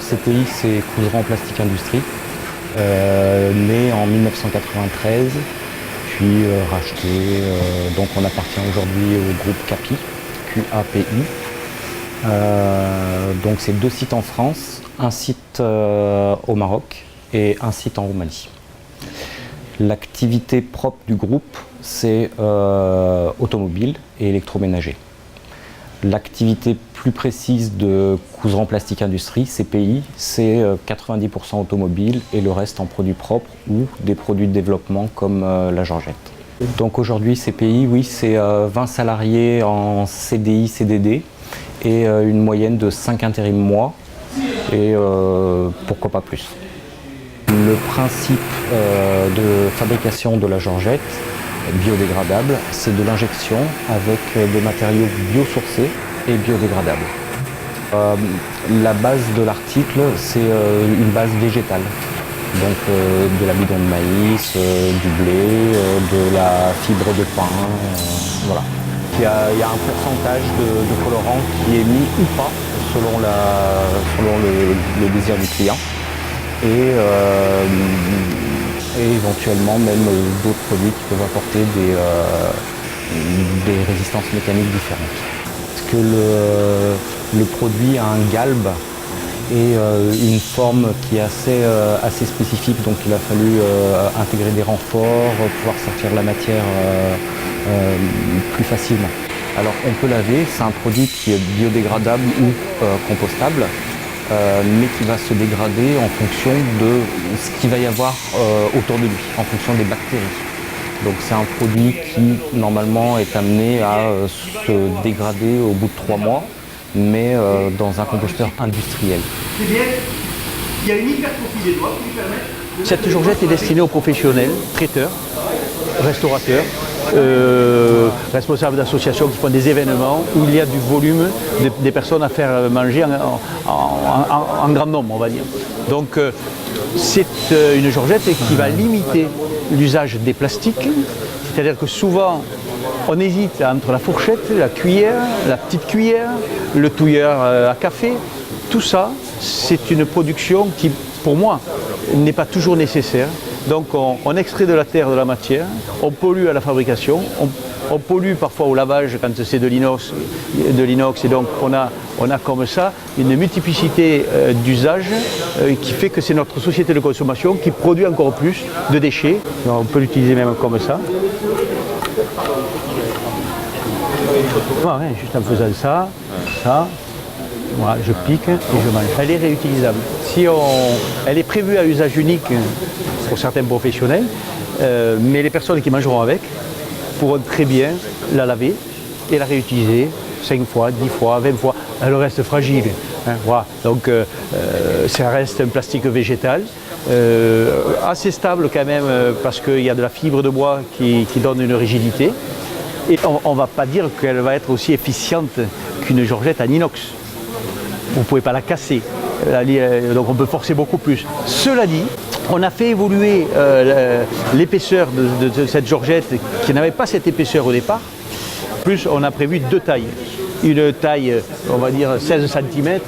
CPI, c'est Couserans Plastique Industrie, né en 1993, puis racheté. Donc on appartient aujourd'hui au groupe CAPI, QAPI. Donc c'est 2 sites en France, un site au Maroc et un site en Roumanie. L'activité propre du groupe, c'est automobile et électroménager. L'activité plus précise de Couserans Plastique Industrie, CPI, c'est 90% automobile et le reste en produits propres ou des produits de développement comme la Georgette. Donc aujourd'hui, CPI, oui, c'est 20 salariés en CDI, CDD et une moyenne de 5 intérims mois et pourquoi pas plus. Le principe de fabrication de la Georgette biodégradable, c'est de l'injection avec des matériaux biosourcés et biodégradables. La base de l'article, c'est une base végétale, donc de l'amidon de maïs, du blé, de la fibre de pain, voilà. Il y a un pourcentage de colorant qui est mis ou pas selon le désir du client. Et éventuellement même d'autres produits qui peuvent apporter des résistances mécaniques différentes. Parce que le produit a un galbe et une forme qui est assez spécifique, donc il a fallu intégrer des renforts, pouvoir sortir la matière plus facilement. Alors on peut laver, c'est un produit qui est biodégradable ou compostable. Mais qui va se dégrader en fonction de ce qu'il va y avoir autour de lui, en fonction des bactéries. Donc c'est un produit qui normalement est amené à se dégrader au bout de 3 mois, mais dans un composteur industriel. C'est bien, il y a une hypertrophie des doigts qui permet... Cette Georgette est destinée aux professionnels, traiteurs, restaurateurs, responsables d'associations qui font des événements où il y a du volume, des personnes à faire manger en grand nombre, on va dire. Donc c'est une Georgette qui va limiter l'usage des plastiques, c'est-à-dire que souvent on hésite entre la fourchette, la cuillère, la petite cuillère, le touilleur à café. Tout ça, c'est une production qui, pour moi, n'est pas toujours nécessaire. Donc on extrait de la terre de la matière, on pollue à la fabrication, on pollue parfois au lavage quand c'est de l'inox et donc on a comme ça une multiplicité d'usages qui fait que c'est notre société de consommation qui produit encore plus de déchets. Donc, on peut l'utiliser même comme ça. Voilà, juste en faisant ça, voilà, je pique et je mange. Elle est réutilisable. Elle est prévue à usage unique pour certains professionnels, mais les personnes qui mangeront avec pourront très bien la laver et la réutiliser 5 fois, 10 fois, 20 fois. Elle reste fragile. Hein, voilà. Donc ça reste un plastique végétal, assez stable quand même parce qu'il y a de la fibre de bois qui donne une rigidité. Et on ne va pas dire qu'elle va être aussi efficiente qu'une Georgette en inox. Vous ne pouvez pas la casser, donc on peut forcer beaucoup plus. Cela dit, on a fait évoluer l'épaisseur de cette Georgette qui n'avait pas cette épaisseur au départ. Plus on a prévu 2 tailles. Une taille, on va dire 16 cm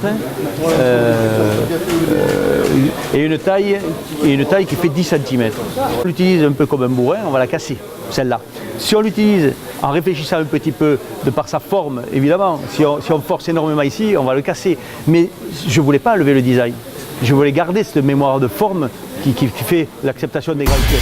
et une taille qui fait 10 cm. On l'utilise un peu comme un bourrin, on va la casser, celle-là. Si on l'utilise en réfléchissant un petit peu de par sa forme, évidemment, si on force énormément ici, on va le casser. Mais je ne voulais pas enlever le design. Je voulais garder cette mémoire de forme qui fait l'acceptation des grandes pièces.